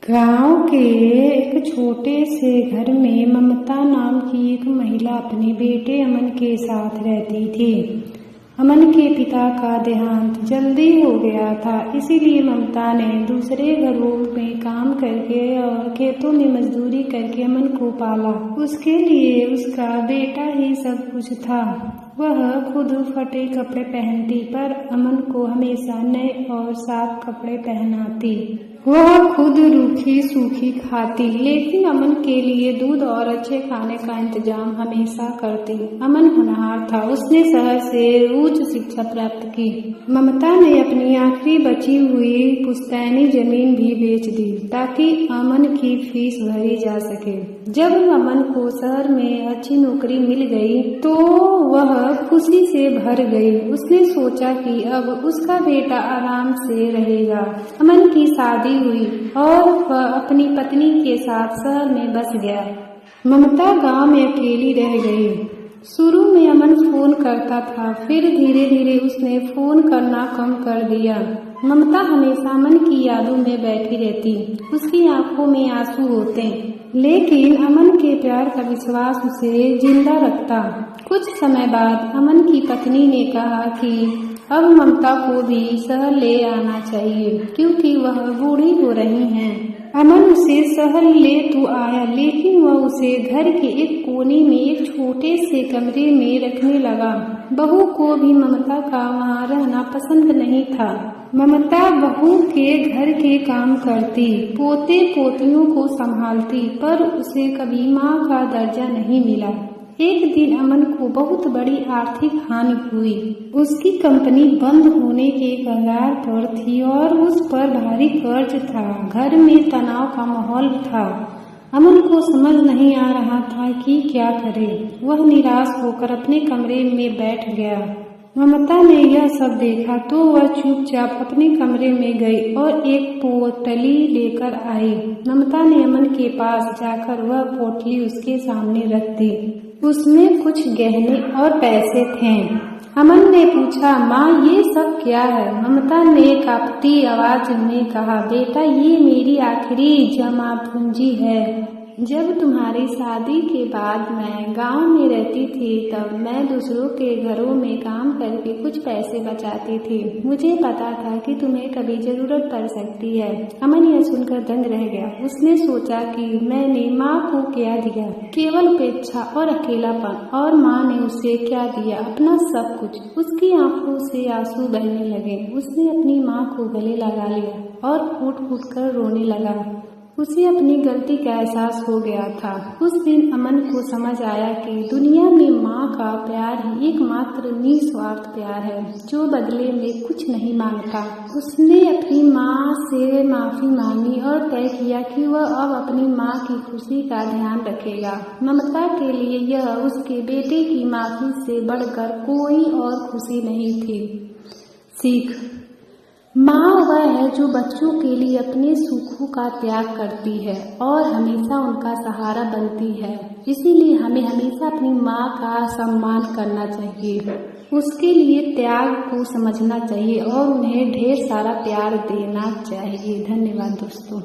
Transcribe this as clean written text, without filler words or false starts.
गांव के एक छोटे से घर में ममता नाम की एक महिला अपने बेटे अमन के साथ रहती थी। अमन के पिता का देहांत जल्दी हो गया था, इसीलिए ममता ने दूसरे घरों में काम करके और खेतों में मजदूरी करके अमन को पाला। उसके लिए उसका बेटा ही सब कुछ था। वह खुद फटे कपड़े पहनती, पर अमन को हमेशा नए और साफ कपड़े पहनाती। वह खुद रूखी सूखी खाती, लेकिन अमन के लिए दूध और अच्छे खाने का इंतजाम हमेशा करती। अमन होनहार था, उसने शहर से उच्च शिक्षा प्राप्त की। ममता ने अपनी आखिरी बची हुई पुश्तैनी जमीन भी बेच दी ताकि अमन की फीस भरी जा सके। जब अमन को शहर में अच्छी नौकरी मिल गई तो वह खुशी से भर गई। उसने सोचा कि अब उसका बेटा आराम से रहेगा। अमन की शादी हुई और वह अपनी पत्नी के साथ शहर में बस गया। ममता गांव में अकेली रह गई। शुरू में अमन फोन करता था, फिर धीरे धीरे उसने फोन करना कम कर दिया। ममता हमेशा अमन की यादों में बैठी रहती, उसकी आंखों में आंसू होते, लेकिन अमन के प्यार का विश्वास उसे जिंदा रखता। कुछ समय बाद अमन की पत्नी ने कहा कि अब ममता को भी शहर ले आना चाहिए, क्योंकि वह बूढ़ी हो रही हैं। अमन उसे शहर ले तो आया, लेकिन वह उसे घर के एक कोने में एक छोटे से कमरे में रखने लगा। बहू को भी ममता का वहाँ रहना पसंद नहीं था। ममता बहू के घर के काम करती, पोते पोतियों को संभालती, पर उसे कभी माँ का दर्जा नहीं मिला। एक दिन अमन को बहुत बड़ी आर्थिक हानि हुई। उसकी कंपनी बंद होने के कगार पर थी और उस पर भारी कर्ज था। घर में तनाव का माहौल था। अमन को समझ नहीं आ रहा था कि क्या करे। वह निराश होकर अपने कमरे में बैठ गया। ममता ने यह सब देखा तो वह चुपचाप अपने कमरे में गई और एक पोटली लेकर आई। ममता ने अमन के पास जाकर वह पोटली उसके सामने रख दी। उसमें कुछ गहने और पैसे थे। अमन ने पूछा, माँ ये सब क्या है? ममता ने कांपती आवाज में कहा, बेटा ये मेरी आखिरी जमा पूंजी है। जब तुम्हारी शादी के बाद मैं गांव में रहती थी तब मैं दूसरों के घरों में काम करके कुछ पैसे बचाती थी। मुझे पता था कि तुम्हें कभी जरूरत पड़ सकती है। अमन यह सुनकर दंग रह गया। उसने सोचा कि मैंने माँ को क्या दिया, केवल उपेक्षा और अकेलापन, और माँ ने उसे क्या दिया, अपना सब कुछ। उसकी आंखों से आंसू बहने लगे। उसने अपनी माँ को गले लगा लिया और फूट फूट कर रोने लगा। उसे अपनी गलती का एहसास हो गया था। उस दिन अमन को समझ आया कि दुनिया में माँ का प्यार ही एकमात्र निस्वार्थ प्यार है, जो बदले में कुछ नहीं मांगता। उसने अपनी माँ से माफी मांगी और तय किया कि वह अब अपनी माँ की खुशी का ध्यान रखेगा। ममता के लिए यह उसके बेटे की माफी से बढ़कर कोई और खुशी नहीं थी। सीख: माँ वह है जो बच्चों के लिए अपने सुखों का त्याग करती है और हमेशा उनका सहारा बनती है। इसीलिए हमें हमेशा अपनी माँ का सम्मान करना चाहिए, उसके लिए त्याग को समझना चाहिए और उन्हें ढेर सारा प्यार देना चाहिए। धन्यवाद दोस्तों।